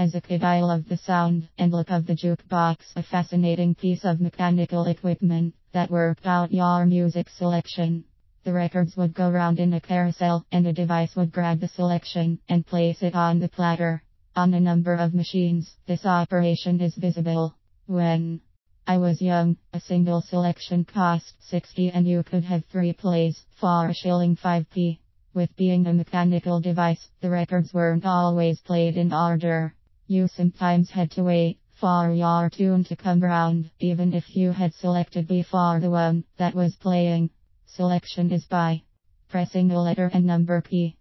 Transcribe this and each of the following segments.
As a kid, I loved the sound and look of the jukebox, a fascinating piece of mechanical equipment that worked out your music selection. The records would go round in a carousel, and a device would grab the selection and place it on the platter. On a number of machines, this operation is visible. When I was young, a single selection cost 60 and you could have 3 plays for a shilling 5p. With being a mechanical device, the records weren't always played in order. You sometimes had to wait for your tune to come round, even if you had selected before the one that was playing. Selection is by pressing a letter and number key.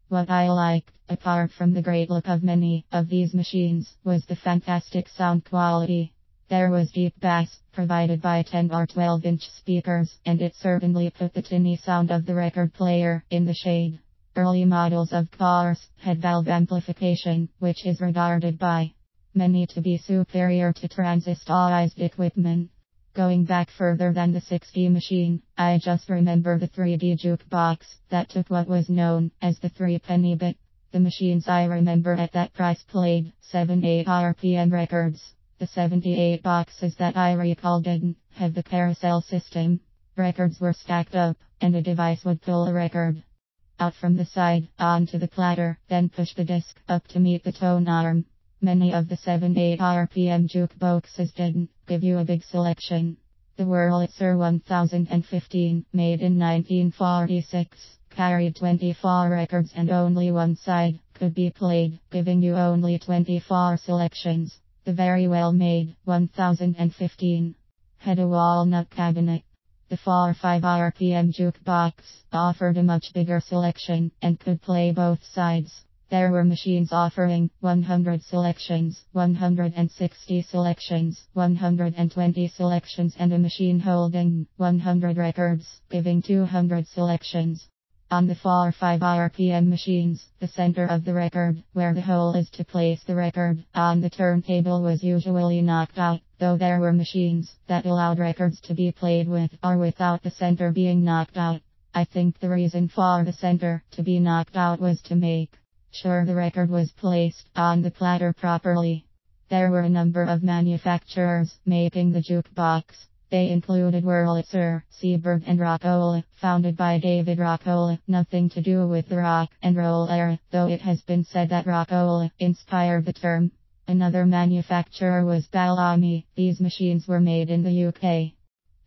What I liked, apart from the great look of many of these machines, was the fantastic sound quality. There was deep bass, provided by 10 or 12-inch speakers, and it certainly put the tinny sound of the record player in the shade. Early models, of course, had valve amplification, which is regarded by many to be superior to transistorized equipment. Going back further than the 60 machine, I just remember the 3D jukebox that took what was known as the 3-penny bit. The machines I remember at that price played 7-8 RPM records. The 78 boxes that I recall didn't have the carousel system. Records were stacked up, and a device would pull a record out from the side onto the platter, then push the disc up to meet the tone arm. Many of the 7-8 RPM jukeboxes didn't give you a big selection. The Wurlitzer 1015, made in 1946, carried 24 records and only one side could be played, giving you only 24 selections. The very well-made 1015 had a walnut cabinet. The 4-5 RPM jukebox offered a much bigger selection and could play both sides. There were machines offering 100 selections, 160 selections, 120 selections, and a machine holding 100 records, giving 200 selections. On the 4-5 RPM machines, the center of the record, where the hole is to place the record on the turntable, was usually knocked out, though there were machines that allowed records to be played with or without the center being knocked out. I think the reason for the center to be knocked out was to make sure the record was placed on the platter properly. There were a number of manufacturers making the jukebox. They included Wurlitzer, Seeburg, and Rockola, founded by David Rockola. Nothing to do with the rock and roll era, though it has been said that Rockola inspired the term. Another manufacturer was Bellamy. These machines were made in the UK.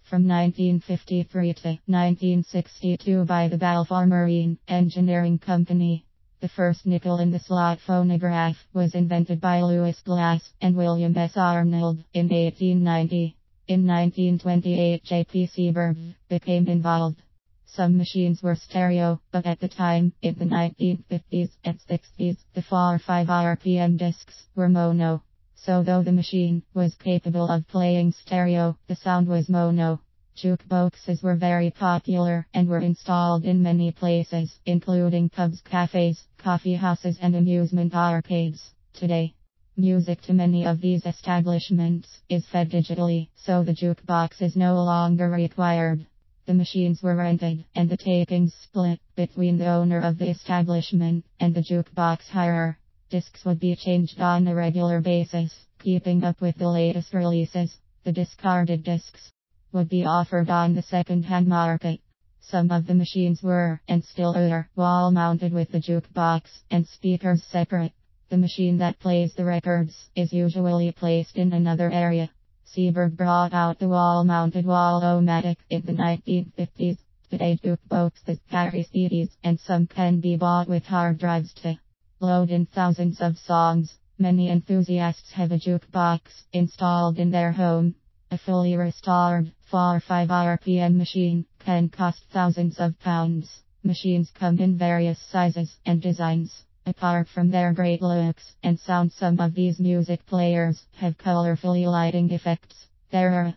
From 1953 to 1962 by the Balfour Marine Engineering Company. The first nickel in the slot phonograph was invented by Louis Glass and William S. Arnold in 1890. In 1928, J.P. Seeburg became involved. Some machines were stereo, but at the time, in the 1950s and 60s, the 4-5 RPM discs were mono. So though the machine was capable of playing stereo, the sound was mono. Jukeboxes were very popular and were installed in many places, including pubs, cafes, coffee houses, and amusement arcades. Today, music to many of these establishments is fed digitally, so the jukebox is no longer required. The machines were rented, and the takings split between the owner of the establishment and the jukebox hirer. Discs would be changed on a regular basis, keeping up with the latest releases. The discarded discs would be offered on the second-hand market. Some of the machines were, and still are, wall-mounted with the jukebox and speakers separate. The machine that plays the records is usually placed in another area. Seeburg brought out the wall-mounted Wall-O-Matic in the 1950s. Today jukeboxes carry CDs, and some can be bought with hard drives to load in thousands of songs. Many enthusiasts have a jukebox installed in their home. A fully restored 4-5 RPM machine can cost thousands of pounds. Machines come in various sizes and designs. Apart from their great looks and sound, some of these music players have colorfully lighting effects. There are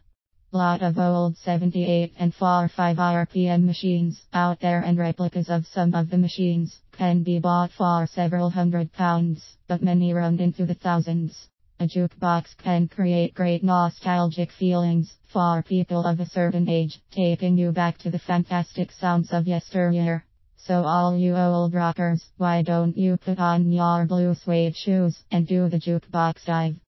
a lot of old 78 and 4-5 RPM machines out there, and replicas of some of the machines can be bought for several £100, but many run into the thousands. A jukebox can create great nostalgic feelings for people of a certain age, taking you back to the fantastic sounds of yesteryear. So all you old rockers, why don't you put on your blue suede shoes and do the jukebox dive?